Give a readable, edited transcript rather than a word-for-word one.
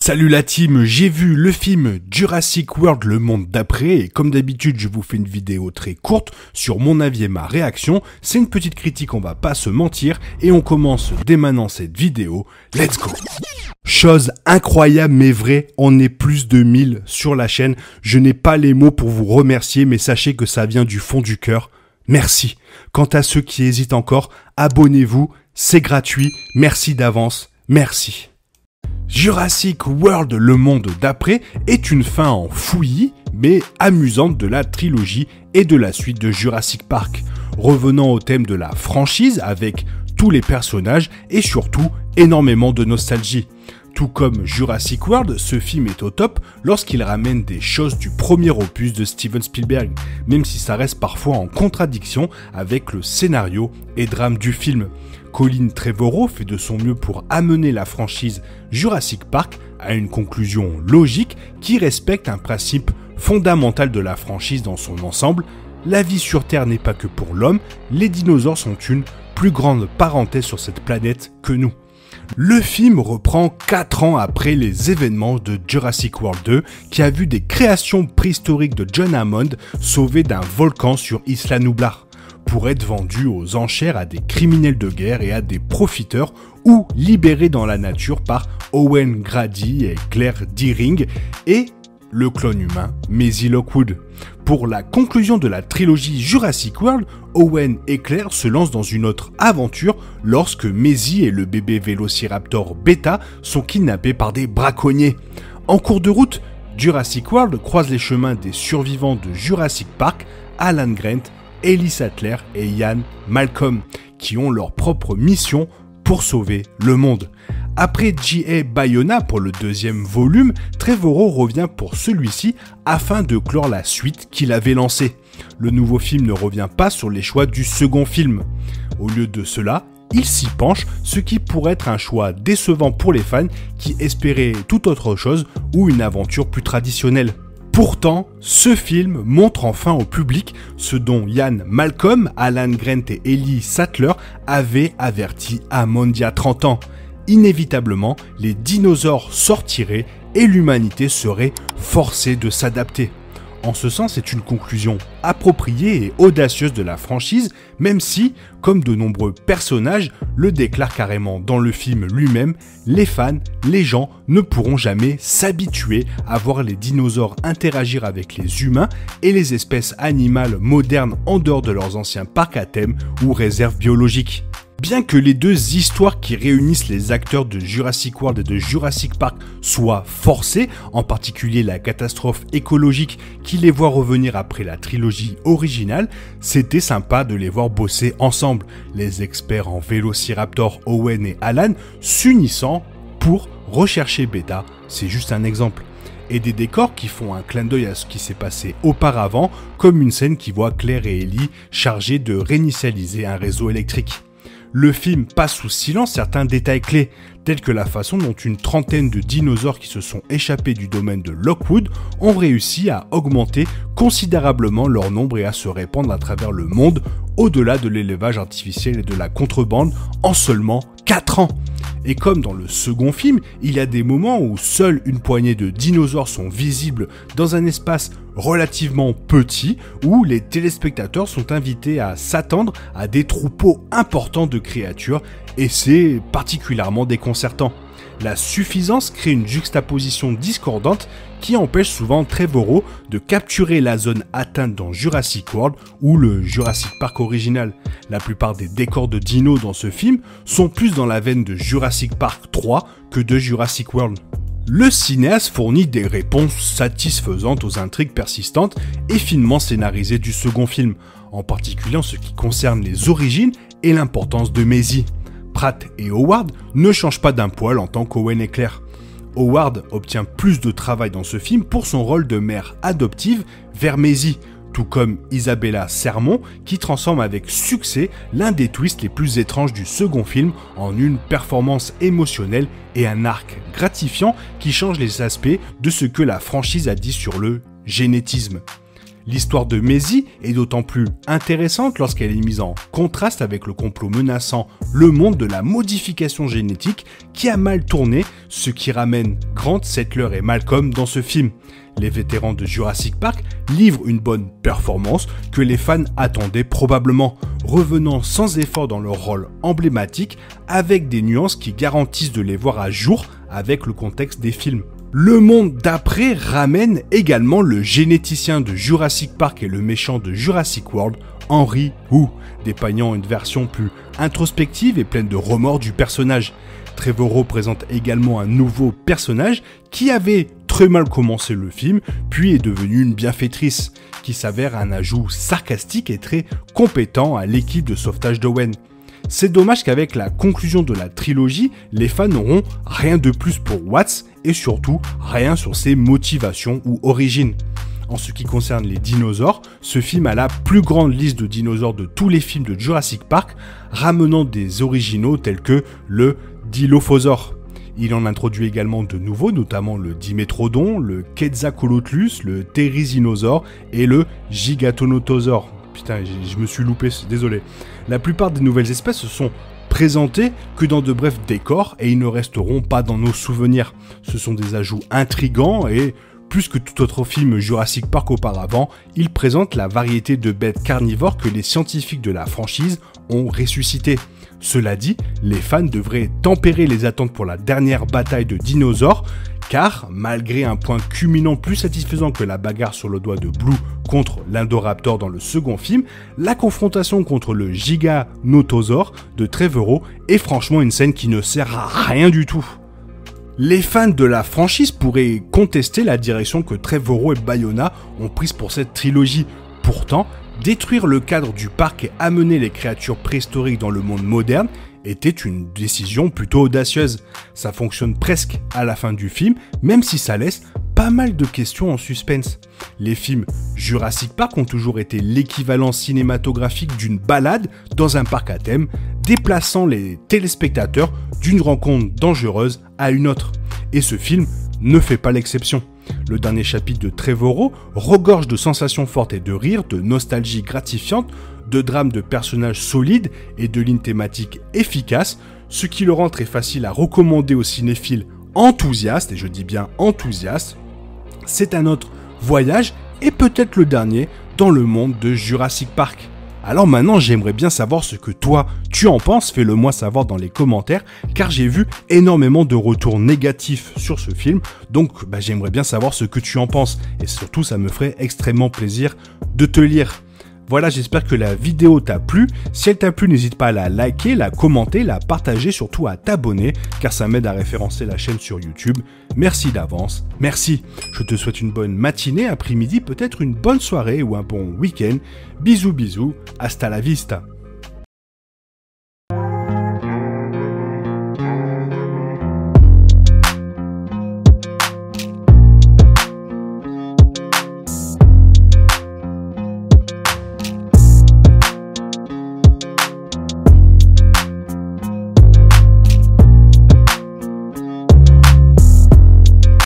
Salut la team, j'ai vu le film Jurassic World, le monde d'après, et comme d'habitude je vous fais une vidéo très courte sur mon avis et ma réaction. C'est une petite critique, on va pas se mentir, et on commence dès maintenant cette vidéo. Let's go! Chose incroyable mais vraie, on est plus de 1000 sur la chaîne. Je n'ai pas les mots pour vous remercier, mais sachez que ça vient du fond du cœur. Merci. Quant à ceux qui hésitent encore, abonnez-vous, c'est gratuit. Merci d'avance, merci. Jurassic World, le monde d'après, est une fin en fouillis, mais amusante de la trilogie et de la suite de Jurassic Park, revenant au thème de la franchise avec tous les personnages et surtout énormément de nostalgie. Tout comme Jurassic World, ce film est au top lorsqu'il ramène des choses du premier opus de Steven Spielberg, même si ça reste parfois en contradiction avec le scénario et drame du film. Colin Trevorrow fait de son mieux pour amener la franchise Jurassic Park à une conclusion logique qui respecte un principe fondamental de la franchise dans son ensemble. La vie sur Terre n'est pas que pour l'homme, les dinosaures sont une plus grande parenthèse sur cette planète que nous. Le film reprend 4 ans après les événements de Jurassic World 2 qui a vu des créations préhistoriques de John Hammond sauvées d'un volcan sur Isla Nublar pour être vendues aux enchères à des criminels de guerre et à des profiteurs ou libérés dans la nature par Owen Grady et Claire Dearing et le clone humain Maisie Lockwood. Pour la conclusion de la trilogie Jurassic World, Owen et Claire se lancent dans une autre aventure lorsque Maisie et le bébé Vélociraptor Beta sont kidnappés par des braconniers. En cours de route, Jurassic World croise les chemins des survivants de Jurassic Park, Alan Grant, Ellie Sattler et Ian Malcolm, qui ont leur propre mission pour sauver le monde. Après J.A. Bayona pour le deuxième volume, Trevorrow revient pour celui-ci afin de clore la suite qu'il avait lancée. Le nouveau film ne revient pas sur les choix du second film. Au lieu de cela, il s'y penche, ce qui pourrait être un choix décevant pour les fans qui espéraient tout autre chose ou une aventure plus traditionnelle. Pourtant, ce film montre enfin au public ce dont Ian Malcolm, Alan Grant et Ellie Sattler avaient averti Hammond il y a 30 ans. Inévitablement, les dinosaures sortiraient et l'humanité serait forcée de s'adapter. En ce sens, c'est une conclusion appropriée et audacieuse de la franchise, même si, comme de nombreux personnages le déclarent carrément dans le film lui-même, les fans, les gens ne pourront jamais s'habituer à voir les dinosaures interagir avec les humains et les espèces animales modernes en dehors de leurs anciens parcs à thème ou réserves biologiques. Bien que les deux histoires qui réunissent les acteurs de Jurassic World et de Jurassic Park soient forcées, en particulier la catastrophe écologique qui les voit revenir après la trilogie originale, c'était sympa de les voir bosser ensemble, les experts en Vélociraptor Owen et Alan s'unissant pour rechercher Beta, c'est juste un exemple. Et des décors qui font un clin d'œil à ce qui s'est passé auparavant, comme une scène qui voit Claire et Ellie chargées de réinitialiser un réseau électrique. Le film passe sous silence certains détails clés, tels que la façon dont une trentaine de dinosaures qui se sont échappés du domaine de Lockwood ont réussi à augmenter considérablement leur nombre et à se répandre à travers le monde, au-delà de l'élevage artificiel et de la contrebande, en seulement 4 ans. Et comme dans le second film, il y a des moments où seule une poignée de dinosaures sont visibles dans un espace relativement petit, où les téléspectateurs sont invités à s'attendre à des troupeaux importants de créatures, et c'est particulièrement déconcertant. La suffisance crée une juxtaposition discordante qui empêche souvent Trevorrow de capturer la zone atteinte dans Jurassic World ou le Jurassic Park original. La plupart des décors de dinos dans ce film sont plus dans la veine de Jurassic Park 3 que de Jurassic World. Le cinéaste fournit des réponses satisfaisantes aux intrigues persistantes et finement scénarisées du second film, en particulier en ce qui concerne les origines et l'importance de Maisie. Pratt et Howard ne changent pas d'un poil en tant qu'Owen et Claire. Howard obtient plus de travail dans ce film pour son rôle de mère adoptive vers Maisie, tout comme Isabella Sermon qui transforme avec succès l'un des twists les plus étranges du second film en une performance émotionnelle et un arc gratifiant qui change les aspects de ce que la franchise a dit sur le génétisme. L'histoire de Maisie est d'autant plus intéressante lorsqu'elle est mise en contraste avec le complot menaçant le monde de la modification génétique qui a mal tourné, ce qui ramène Grant, Settler et Malcolm dans ce film. Les vétérans de Jurassic Park livrent une bonne performance que les fans attendaient probablement, revenant sans effort dans leur rôle emblématique avec des nuances qui garantissent de les voir à jour avec le contexte des films. Le monde d'après ramène également le généticien de Jurassic Park et le méchant de Jurassic World, Henry Wu, dépeignant une version plus introspective et pleine de remords du personnage. Trevorrow présente également un nouveau personnage qui avait très mal commencé le film, puis est devenue une bienfaitrice, qui s'avère un ajout sarcastique et très compétent à l'équipe de sauvetage d'Owen. C'est dommage qu'avec la conclusion de la trilogie, les fans n'auront rien de plus pour Watts et surtout rien sur ses motivations ou origines. En ce qui concerne les dinosaures, ce film a la plus grande liste de dinosaures de tous les films de Jurassic Park, ramenant des originaux tels que le Dilophosaure. Il en introduit également de nouveaux, notamment le Dimetrodon, le Quetzalcoatlus, le Therizinosaure et le Giganotosaure. Putain, je me suis loupé, désolé. La plupart des nouvelles espèces se sont présentées que dans de brefs décors et ils ne resteront pas dans nos souvenirs. Ce sont des ajouts intrigants et, plus que tout autre film Jurassic Park auparavant, ils présentent la variété de bêtes carnivores que les scientifiques de la franchise ont ressuscité. Cela dit, les fans devraient tempérer les attentes pour la dernière bataille de dinosaures, car malgré un point culminant plus satisfaisant que la bagarre sur le doigt de Blue contre l'Indoraptor dans le second film, la confrontation contre le Giganotosaure de Trevorrow est franchement une scène qui ne sert à rien du tout. Les fans de la franchise pourraient contester la direction que Trevorrow et Bayona ont prise pour cette trilogie. Pourtant, détruire le cadre du parc et amener les créatures préhistoriques dans le monde moderne était une décision plutôt audacieuse. Ça fonctionne presque à la fin du film, même si ça laisse pas mal de questions en suspense. Les films Jurassic Park ont toujours été l'équivalent cinématographique d'une balade dans un parc à thème, déplaçant les téléspectateurs d'une rencontre dangereuse à une autre. Et ce film ne fait pas l'exception. Le dernier chapitre de Trevorrow regorge de sensations fortes et de rires, de nostalgie gratifiante, de drames de personnages solides et de lignes thématiques efficaces, ce qui le rend très facile à recommander aux cinéphiles enthousiastes, et je dis bien enthousiastes. C'est un autre voyage, et peut-être le dernier, dans le monde de Jurassic Park. Alors maintenant, j'aimerais bien savoir ce que toi, tu en penses, fais-le moi savoir dans les commentaires, car j'ai vu énormément de retours négatifs sur ce film, donc j'aimerais bien savoir ce que tu en penses, et surtout ça me ferait extrêmement plaisir de te lire. Voilà, j'espère que la vidéo t'a plu. Si elle t'a plu, n'hésite pas à la liker, la commenter, la partager, surtout à t'abonner, car ça m'aide à référencer la chaîne sur YouTube. Merci d'avance, merci. Je te souhaite une bonne matinée, après-midi, peut-être une bonne soirée ou un bon week-end. Bisous bisous, hasta la vista.